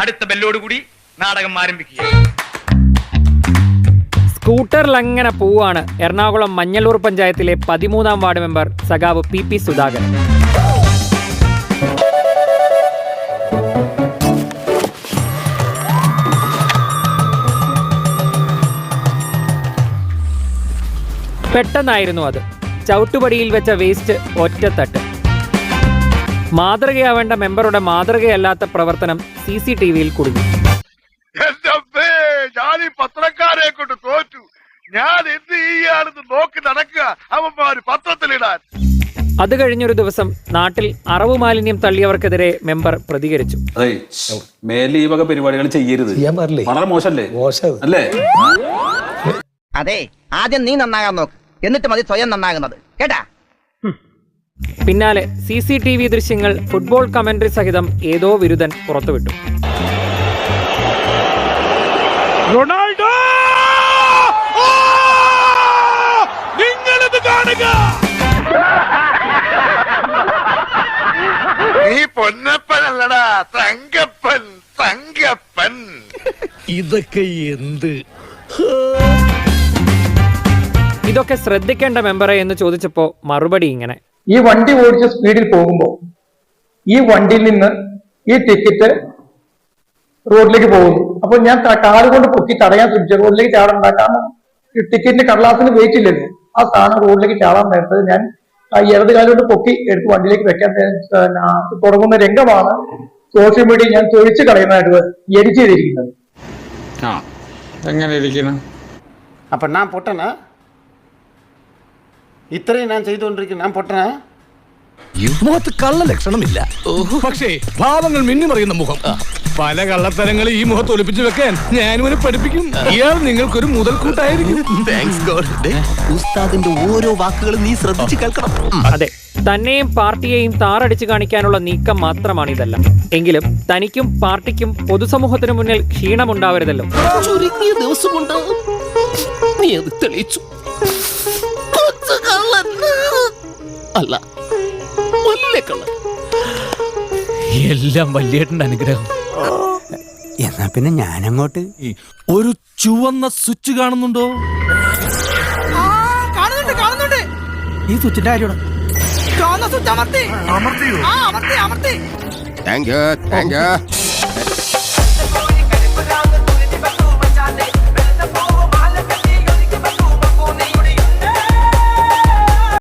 അടുത്ത ബെല്ലോടുകൂടി നാടകം ആരംഭിക്കുക. സ്കൂട്ടറിൽ അങ്ങനെ പോവാണ് എറണാകുളം മഞ്ഞളൂർ പഞ്ചായത്തിലെ 13-ാം വാർഡ് മെമ്പർ സഖാവ് പി സുധാകരൻ. പെട്ടെന്നായിരുന്നു അത്. ചവിട്ടുപടിയിൽ വെച്ച വേസ്റ്റ് ഒറ്റത്തട്ട്. മാതൃകയാവേണ്ട മെമ്പറുടെ മാതൃകയല്ലാത്ത പ്രവർത്തനം CCTV-യിൽ കുടുങ്ങി. ഞാൻ ഈ പത്രക്കാരെ കൊണ്ട് തോറ്റു. ഞാൻ എന്ത് ചെയ്യാണെന്ന് നോക്കി നടക്കുക, അവന്മാര് പത്രത്തിലിടാൻ. അത് കഴിഞ്ഞൊരു ദിവസം നാട്ടിൽ അറവു മാലിന്യം തള്ളിയവർക്കെതിരെ മെമ്പർ പ്രതികരിച്ചു. മേലെ ഈ വക പരിപാടികൾ ചെയ്യരുത്, വളരെ മോശമല്ലേ? അല്ലേ? അതെ, ആദ്യം നീ നന്നാകാൻ നോക്ക്, എന്നിട്ട് മതി സ്വയം നന്നാകുന്നത്, കേട്ടാ. പിന്നാലെ CCTV ദൃശ്യങ്ങൾ ഫുട്ബോൾ കമന്ററി സഹിതം ഏതോ വിരുദ്ധൻ പുറത്തുവിട്ടു. റൊണാൾഡോ, നിങ്ങളിത് കാണുക. നീ പൊന്നപ്പനല്ലടാ, തങ്കപ്പൻ, തങ്കപ്പൻ. ഇതൊക്കെ എന്ത്? ഇതൊക്കെ ശ്രദ്ധിക്കേണ്ട മെമ്പറെ എന്ന് ചോദിച്ചപ്പോ മറുപടി ഇങ്ങനെ: ഈ വണ്ടി ഓടിച്ച സ്പീഡിൽ പോകുമ്പോൾ ഈ വണ്ടിയിൽ നിന്ന് ഈ ടിക്കറ്റ് റോഡിലേക്ക് പോകുന്നു. അപ്പൊ ഞാൻ കാലുകൊണ്ട് പൊക്കി തടയാൻ ശ്രമിച്ചു, റോഡിലേക്ക് ചാടണ്ട. കാരണം ടിക്കറ്റിന്റെ കടലാസിന് വെയിറ്റ് ഇല്ലല്ലോ. ആ സാധനം റോഡിലേക്ക് ചാടാൻ നേരത്തത് ഞാൻ ഇടത് കാലുകൊണ്ട് പൊക്കി എടുത്ത് വണ്ടിയിലേക്ക് വെക്കാൻ തുടങ്ങുന്ന രംഗമാണ് സോഷ്യൽ മീഡിയ ഞാൻ തൊഴിച്ചു കളയുന്നതായിട്ട് എഡിറ്റ് ചെയ്തിരിക്കുന്നത്. എങ്ങനെ ഇരിക്കണം? അപ്പൊ ഞാൻ പൊട്ടനാ? ഇത്രയും ഞാൻ ചെയ്തുകൊണ്ടിരിക്കുന്നു, ഞാൻ പൊട്ടനാ? മുഖത്ത് കള്ള ലക്ഷണമില്ല, പക്ഷേ ഭാവങ്ങൾ മിന്നിമറിയുന്ന മുഖം. പല കള്ളത്തരങ്ങളും ഈ മുഖത്ത് ഒളിപ്പിച്ചു വെക്കാൻ ഞാനിവനെ പഠിപ്പിക്കും. ഇയാൾ നിങ്ങൾക്കൊരു മുതൽക്കൂട്ടായിരിക്കും. ഉസ്താദിന്റെ ഓരോ വാക്കുകളും നീ ശ്രദ്ധിച്ചു കേൾക്കണം. അതെ, തന്നെയും പാർട്ടിയെയും താറടിച്ചു കാണിക്കാനുള്ള നീക്കം മാത്രമാണ് ഇതെല്ലാം. എങ്കിലും തനിക്കും പാർട്ടിക്കും പൊതുസമൂഹത്തിനു മുന്നിൽ ക്ഷീണമുണ്ടാവരുതല്ലോ. ചുരുങ്ങിയ ദിവസം കൊണ്ട് നീ അത് തെളിയിച്ചു. അല്ല, എല്ലാം വല്യേട്ടന്റെ അനുഗ്രഹം. എന്നാ പിന്നെ ഞാനങ്ങോട്ട്. ഒരു ചുവന്ന സ്വിച്ച് കാണുന്നുണ്ടോ? കാണുന്നുണ്ട്. ഈ സ്വിച്ചിന്റെ കാര്യമാണ്. ചുവന്ന സ്വിച്ച് അമർത്തി.